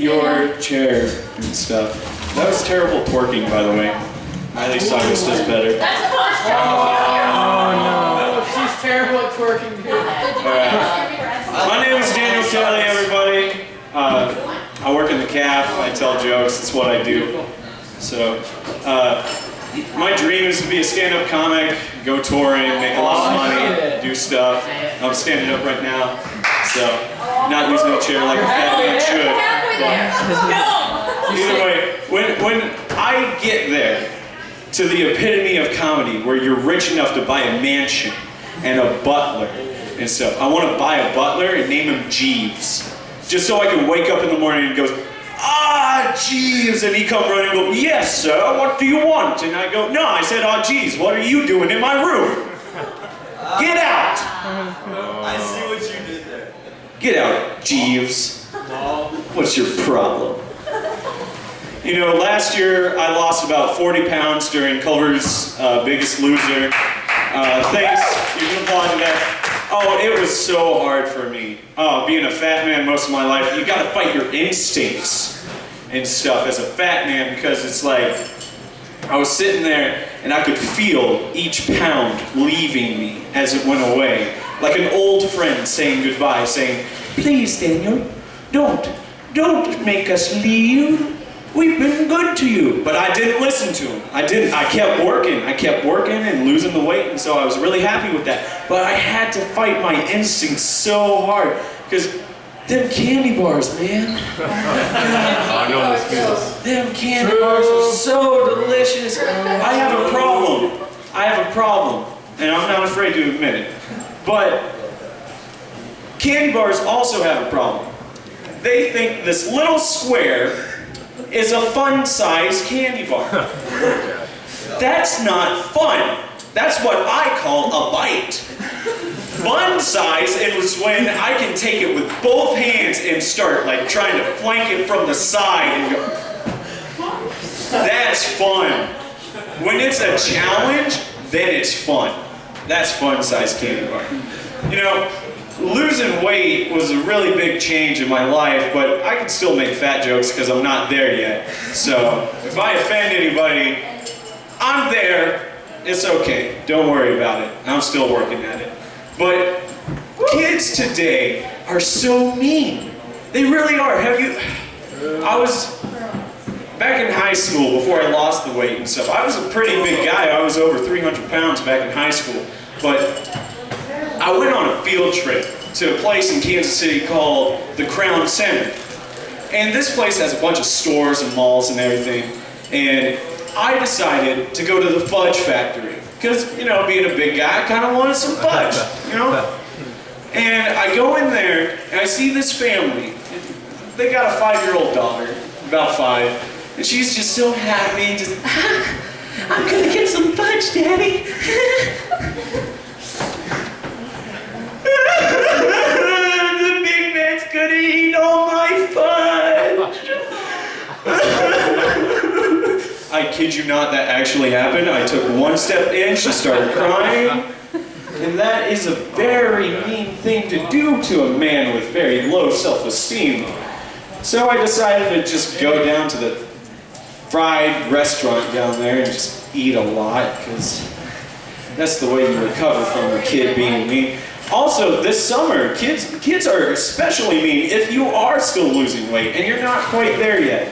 your chair and stuff. That was terrible twerking, by the way. Miley Cyrus does better. That's a punch. Oh no. She's terrible at twerking, dude. My name is Daniel Kelly, everybody. I work in the caf. I tell jokes. It's what I do. So, my dream is to be a stand-up comic, go touring, make a lot of money, do stuff. I'm standing up right now, so not using a chair like a fat man should. Either way, when I get there to the epitome of comedy, where you're rich enough to buy a mansion and a butler and stuff, I want to buy a butler and name him Jeeves, just so I can wake up in the morning and go, "Ah, Jeeves," and he come running and go, "Yes, sir, what do you want?" And I go, "No, I said, oh, Jeeves, what are you doing in my room? Get out." I see what you did there. Get out, Jeeves. What's your problem? You know, last year I lost about 40 pounds during Culver's Biggest Loser. Thanks, you can applaud to that. Oh, it was so hard for me. Oh, being a fat man most of my life, you gotta fight your instincts and stuff as a fat man, because it's like, I was sitting there and I could feel each pound leaving me as it went away. Like an old friend saying goodbye, saying, "Please, Daniel, don't make us leave. We've been good to you." But I didn't listen to him. I kept working and losing the weight, and so I was really happy with that. But I had to fight my instincts so hard, because them candy bars, man. I know this feels. Them candy bars are so delicious. I have a problem, and I'm not afraid to admit it. But candy bars also have a problem. They think this little square is a fun-sized candy bar. That's not fun. That's what I call a bite. Fun size is when I can take it with both hands and start like trying to flank it from the side and go. That's fun. When it's a challenge, then it's fun. That's fun-sized candy bar. You know, losing weight was a really big change in my life, but I can still make fat jokes because I'm not there yet. So if I offend anybody, I'm there. It's okay. Don't worry about it. I'm still working at it. But kids today are so mean. They really are. I was back in high school before I lost the weight and stuff. I was a pretty big guy. I was over 300 pounds back in high school. But I went on a field trip to a place in Kansas City called the Crown Center. And this place has a bunch of stores and malls and everything. And I decided to go to the fudge factory. Because, you know, being a big guy, I kind of wanted some fudge, you know? And I go in there and I see this family. They got a 5-year-old daughter, about 5. And she's just so happy, just, "I'm gonna get some fudge, Daddy." The big man's gonna eat all my fudge. I kid you not, that actually happened. I took one step in, she started crying. And that is a very mean thing to do to a man with very low self-esteem. So I decided to just go down to the fried restaurant down there and just eat a lot, because that's the way you recover from a kid being mean. Also, this summer, kids are especially mean if you are still losing weight and you're not quite there yet.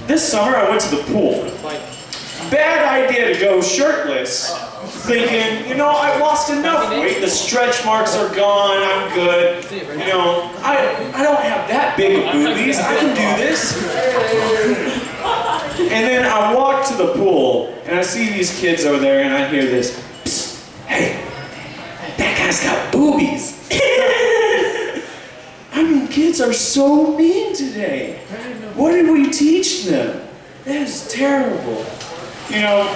This summer, I went to the pool. Bad idea to go shirtless, thinking, you know, I've lost enough weight, the stretch marks are gone, I'm good. You know, I don't have that big of boobies, I can do this. And then I walk to the pool, and I see these kids over there, and I hear this, "Psst, hey, that guy's got boobies." I mean, kids are so mean today. What did we teach them? That is terrible. You know,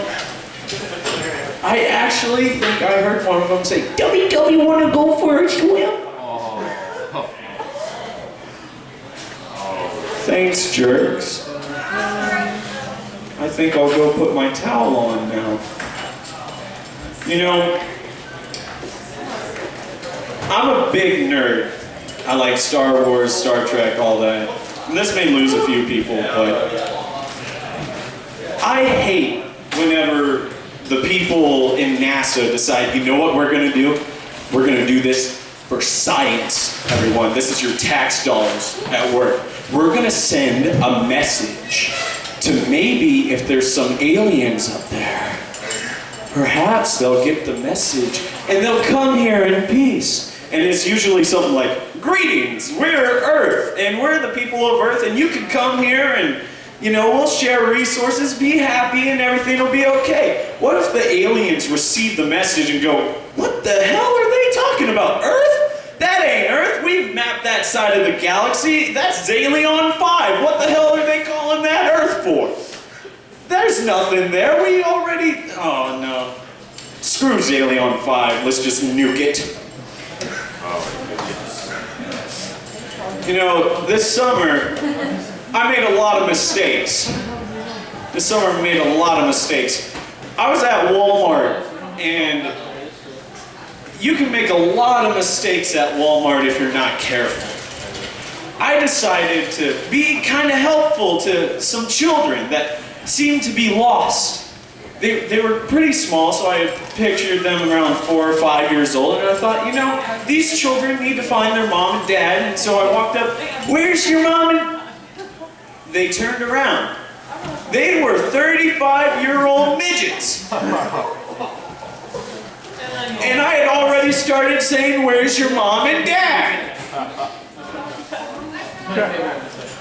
I actually think I heard one of them say, "W, want to go for a swim?" Thanks, jerks. I think I'll go put my towel on now. You know, I'm a big nerd. I like Star Wars, Star Trek, all that. This may lose a few people, but I hate whenever the people in NASA decide, you know what we're gonna do? We're gonna do this for science, everyone. This is your tax dollars at work. We're gonna send a message to maybe if there's some aliens up there. Perhaps they'll get the message and they'll come here in peace. And it's usually something like, greetings, we're Earth, and we're the people of Earth, and you can come here and, you know, we'll share resources, be happy, and everything will be okay. What if the aliens receive the message and go, what the hell are they talking about? Earth? That ain't Earth. We've mapped that side of the galaxy. That's Zalion 5. What the hell are they calling that Earth for? There's nothing there. We already... Oh, no. Screw Zalion 5. Let's just nuke it. You know, this summer, I made a lot of mistakes. This summer I made a lot of mistakes. I was at Walmart, and you can make a lot of mistakes at Walmart if you're not careful. I decided to be kind of helpful to some children that seemed to be lost. They were pretty small, so I pictured them around 4 or 5 years old, and I thought, you know, these children need to find their mom and dad, and so I walked up, where's your mom and... They turned around. They were 35-year-old midgets. And I had already started saying, where's your mom and dad?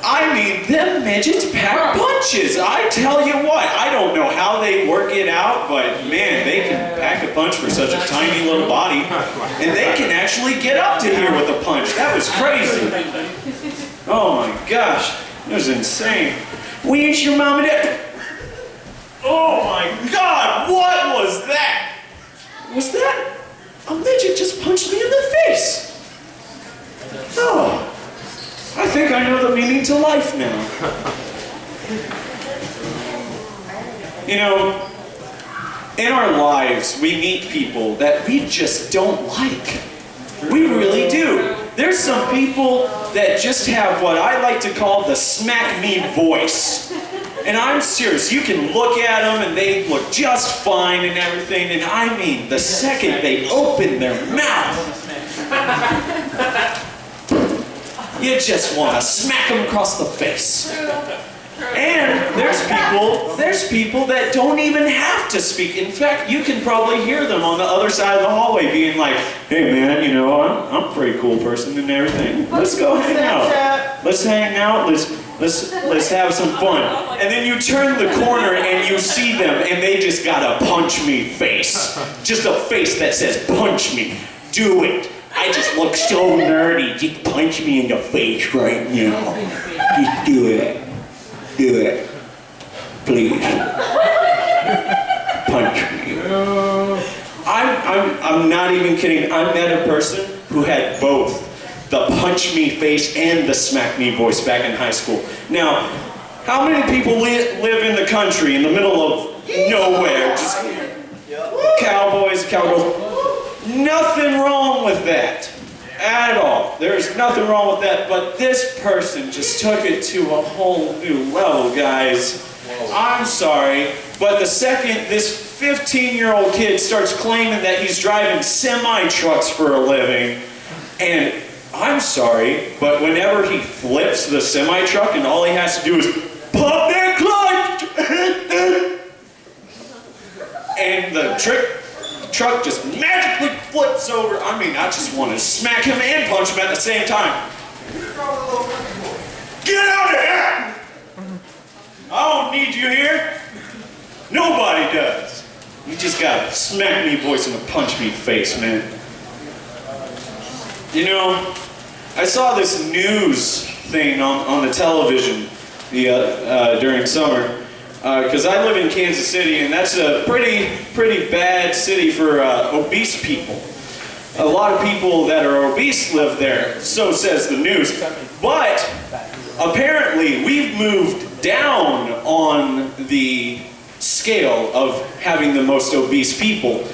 I mean, them midgets pack punches. I tell you what, I don't know how they work it out, but man, they can pack a punch for such a tiny little body. And they can actually get up to here with a punch. That was crazy. Oh my gosh, it was insane. Where's your mom and dad? Oh my God, what was that? Was that a midget just punched me in the face? Oh. I think I know the meaning to life now. You know, in our lives, we meet people that we just don't like. We really do. There's some people that just have what I like to call the smack me voice. And I'm serious, you can look at them and they look just fine and everything, and I mean, the second they open their mouth, you just want to smack them across the face. And there's people that don't even have to speak. In fact, you can probably hear them on the other side of the hallway being like, hey man, you know, I'm a pretty cool person and everything. Let's go hang out. Let's hang out, let's have some fun. And then you turn the corner and you see them and they just got a punch me face. Just a face that says punch me. Do it. I just look so nerdy. Just punch me in the face right now. Just do it. Do it. Please. Punch me. I'm not even kidding. I met a person who had both the punch me face and the smack me voice back in high school. Now, how many people live in the country in the middle of nowhere? Just cowboys, cowgirls. Nothing wrong with that at all. There's nothing wrong with that, but this person just took it to a whole new level, guys. I'm sorry, but the second this 15-year-old kid starts claiming that he's driving semi-trucks for a living, and I'm sorry, but whenever he flips the semi-truck and all he has to do is pump that clutch, and the truck just magically flips over. I mean, I just want to smack him and punch him at the same time. Get out of here! I don't need you here. Nobody does. You just got a smack me voice and a punch me face, man. You know, I saw this news thing on the television during summer. Because I live in Kansas City, and that's a pretty bad city for obese people. A lot of people that are obese live there, so says the news. But apparently we've moved down on the scale of having the most obese people.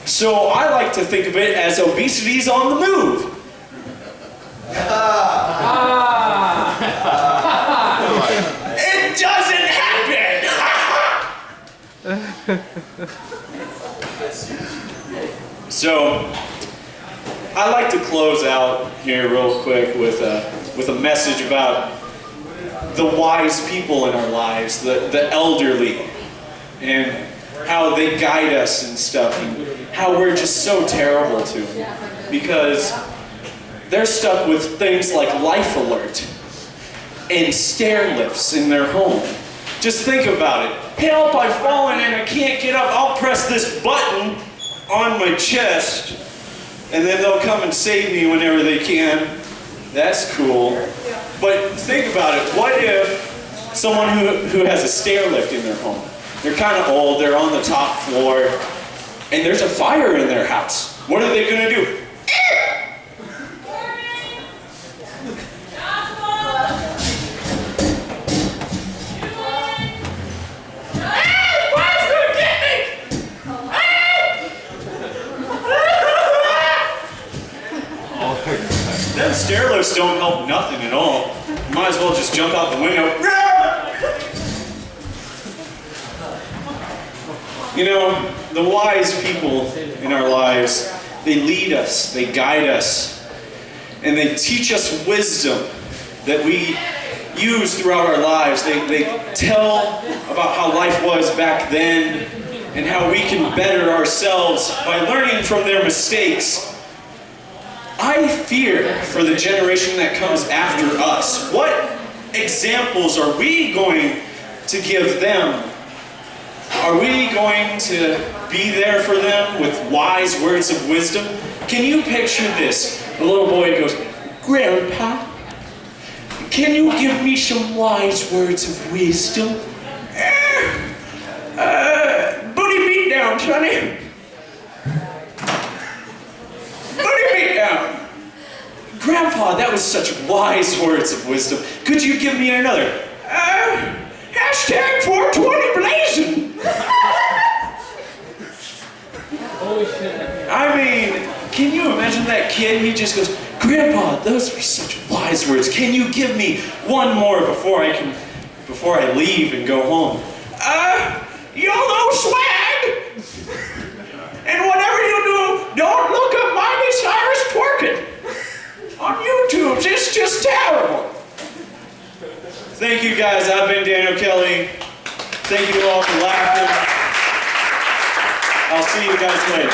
So I like to think of it as obesity's on the move. It doesn't happen! So, I like to close out here real quick with a message about the wise people in our lives, the elderly, and how they guide us and stuff, and how we're just so terrible to them. Because they're stuck with things like Life Alert and stair lifts in their home. Just think about it. Help, I've fallen and I can't get up. I'll press this button on my chest, and then they'll come and save me whenever they can. That's cool. But think about it. What if someone who has a stair lift in their home, they're kind of old, they're on the top floor, and there's a fire in their house. What are they going to do? Them stair lifts don't help nothing at all. You might as well just jump out the window. You know, the wise people in our lives, they lead us, they guide us, and they teach us wisdom that we use throughout our lives. They tell about how life was back then and how we can better ourselves by learning from their mistakes. I fear for the generation that comes after us. What examples are we going to give them? Are we going to be there for them with wise words of wisdom? Can you picture this? The little boy goes, "Grandpa, can you give me some wise words of wisdom?" Booty beat down, sonny. Booty beat down. Grandpa, that was such wise words of wisdom. Could you give me another? Hashtag 420 blazing. Holy shit. I mean, can you imagine that kid? He just goes, "Grandpa, those are such wise words. Can you give me one more before I leave and go home?" YOLO swag! And whatever you do, don't look up Miley Cyrus twerking on YouTube. It's just terrible. Thank you guys. I've been Daniel Kelly. Thank you all for laughing. I'll see you guys later.